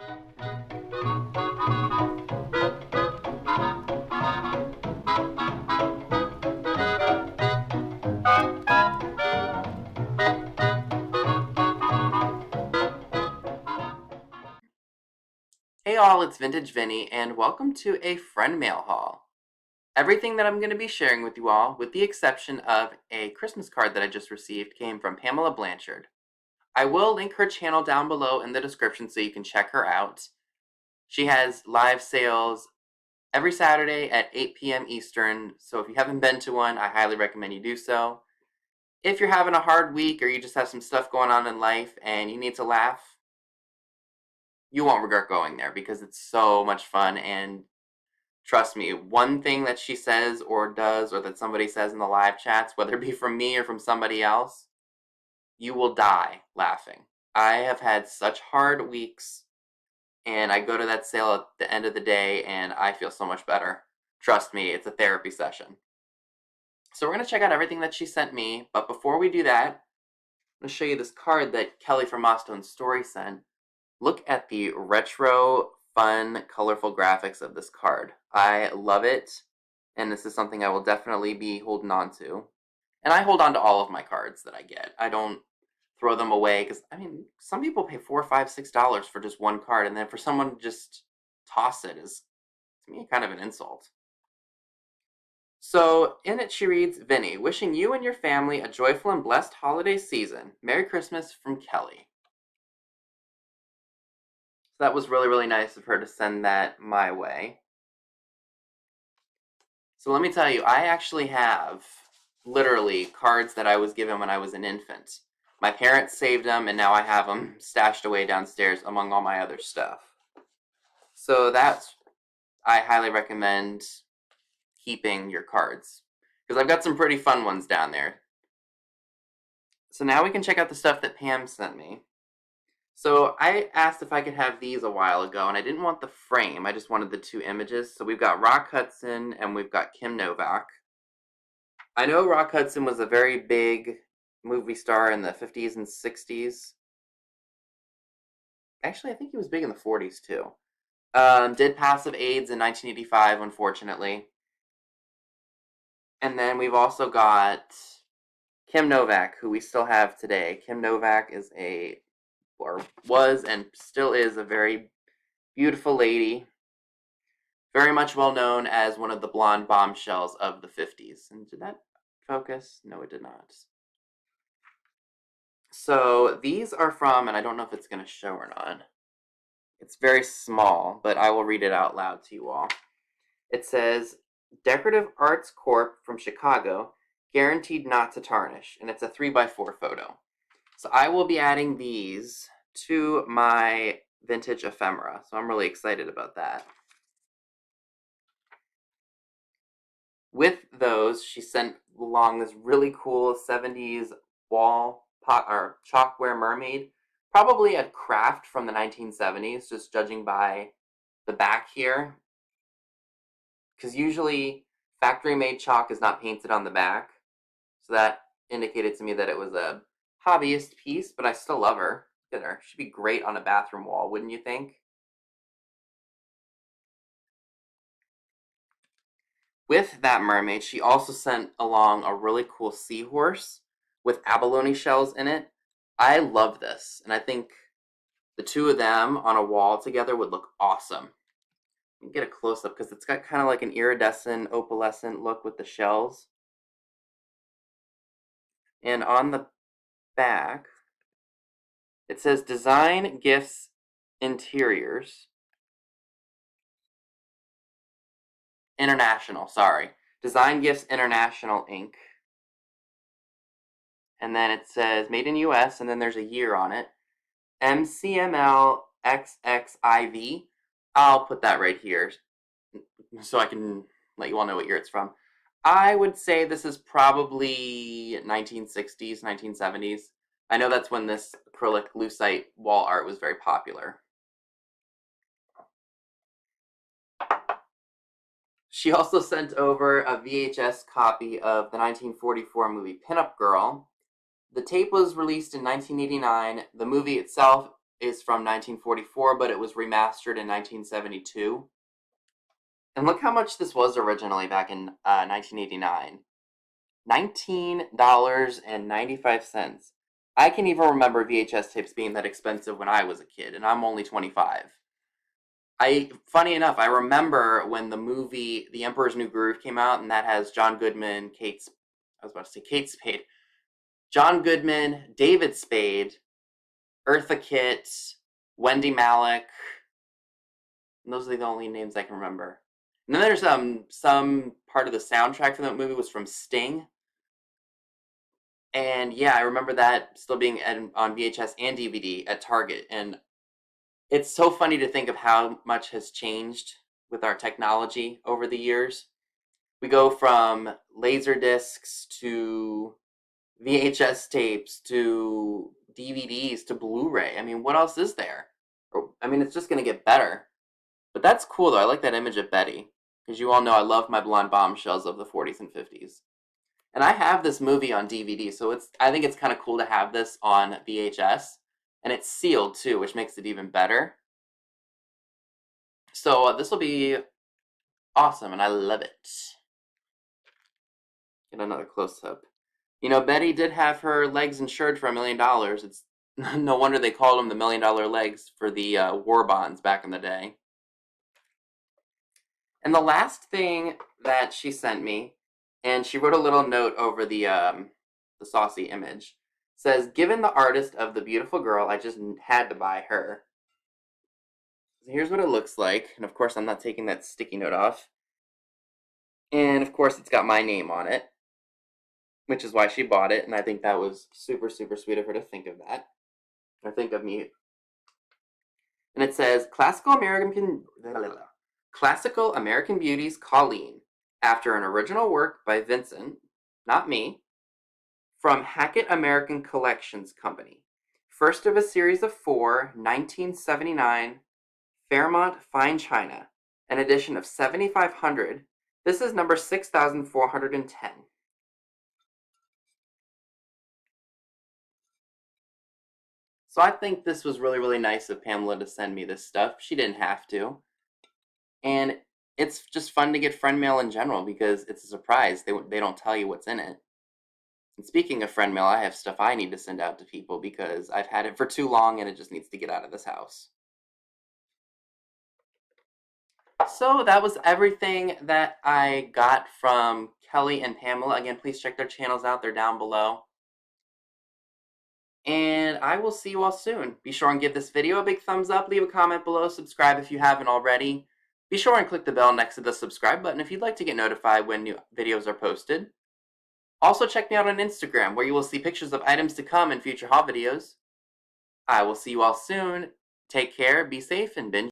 Hey all, it's Vintage Vinny, and welcome to a friend mail haul. Everything that I'm going to be sharing with you all, with the exception of a Christmas card that I just received, came from Pamela Blanchard. I will link her channel down below in the description so you can check her out. She has live sales every Saturday at 8 p.m. Eastern, so if you haven't been to one, I highly recommend you do so. If you're having a hard week or you just have some stuff going on in life and you need to laugh, you won't regret going there because it's so much fun. And trust me, one thing that she says or does or that somebody says in the live chats, whether it be from me or from somebody else, you will die laughing. I have had such hard weeks, and I go to that sale at the end of the day and I feel so much better. Trust me, it's a therapy session. So we're going to check out everything that she sent me, but before we do that, I'm going to show you this card that Kellie from Mostone Story sent. Look at the retro, fun, colorful graphics of this card. I love it, and this is something I will definitely be holding on to. And I hold on to all of my cards that I get. I don't throw them away, because, I mean, some people pay $4, $5, $6 for just one card, and then for someone to just toss it is, to me, kind of an insult. So, in it she reads, Vinny, wishing you and your family a joyful and blessed holiday season. Merry Christmas from Kellie. So that was really, really nice of her to send that my way. So let me tell you, I actually have literally cards that I was given when I was an infant. My parents saved them, and now I have them stashed away downstairs among all my other stuff. So I highly recommend keeping your cards, because I've got some pretty fun ones down there. So now we can check out the stuff that Pam sent me. So I asked if I could have these a while ago, and I didn't want the frame. I just wanted the two images. So we've got Rock Hudson and we've got Kim Novak. I know Rock Hudson was a very big movie star in the 50s and 60s. Actually, I think he was big in the 40s too. Did pass of AIDS in 1985, unfortunately. And then we've also got Kim Novak, who we still have today. Kim Novak is or was and still is a very beautiful lady, very much well known as one of the blonde bombshells of the 50s. And did that focus? No, it did not. So these are from, and I don't know if it's going to show or not. It's very small, but I will read it out loud to you all. It says, Decorative Arts Corp from Chicago, guaranteed not to tarnish. And it's a 3x4 photo. So I will be adding these to my vintage ephemera. So I'm really excited about that. With those, she sent along this really cool 70s wall pot or chalkware mermaid. Probably a craft from the 1970s, just judging by the back here. Because usually factory-made chalk is not painted on the back. So that indicated to me that it was a hobbyist piece, but I still love her. Look at her. She'd be great on a bathroom wall, wouldn't you think? With that mermaid, she also sent along a really cool seahorse with abalone shells in it. I love this, and I think the two of them on a wall together would look awesome. You can get a close-up because it's got kind of like an iridescent, opalescent look with the shells. And on the back, it says Design Gifts Interiors. International, sorry. Design Gifts International Inc. And then it says Made in US, and then there's a year on it. MCML XXIV. I'll put that right here so I can let you all know what year it's from. I would say this is probably 1960s, 1970s. I know that's when this acrylic lucite wall art was very popular. She also sent over a VHS copy of the 1944 movie Pinup Girl. The tape was released in 1989. The movie itself is from 1944, but it was remastered in 1972. And look how much this was originally back in 1989. $19.95. I can even remember VHS tapes being that expensive when I was a kid, and I'm only 25. Funny enough, I remember when the movie The Emperor's New Groove came out, and that has John Goodman, I was about to say Kate Spade, John Goodman, David Spade, Eartha Kitt, Wendy Malick, and those are the only names I can remember. And then there's some part of the soundtrack for that movie was from Sting. And yeah, I remember that still being on VHS and DVD at Target. And it's so funny to think of how much has changed with our technology over the years. We go from laser discs to VHS tapes to DVDs to Blu-ray. I mean, what else is there? I mean, it's just going to get better. But that's cool, though. I like that image of Betty. Because you all know I love my blonde bombshells of the 40s and 50s. And I have this movie on DVD, so I think it's kind of cool to have this on VHS. And it's sealed, too, which makes it even better. So this will be awesome, and I love it. Get another close-up. You know, Betty did have her legs insured for $1 million. It's no wonder they called them the $1 million legs for the war bonds back in the day. And the last thing that she sent me, and she wrote a little note over the saucy image, says, "Given the artist of the beautiful girl, I just had to buy her." So here's what it looks like, and of course I'm not taking that sticky note off. And of course it's got my name on it, which is why she bought it, and I think that was super, super sweet of her to think of that. Or think of me. And it says, Classical American Beauties Colleen, after an original work by Vincent, not me, from Hackett American Collections Company. First of a series of 4, 1979, Fairmont Fine China, an edition of 7,500. This is number 6,410. So I think this was really, really nice of Pamela to send me this stuff. She didn't have to. And it's just fun to get friend mail in general because it's a surprise. They don't tell you what's in it. And speaking of friend mail, I have stuff I need to send out to people because I've had it for too long and it just needs to get out of this house. So that was everything that I got from Kellie and Pamela. Again, please check their channels out. They're down below. And I will see you all soon. Be sure and give this video a big thumbs up, leave a comment below, subscribe if you haven't already. Be sure and click the bell next to the subscribe button if you'd like to get notified when new videos are posted. Also check me out on Instagram, where you will see pictures of items to come in future haul videos. I will see you all soon. Take care, be safe, and binge.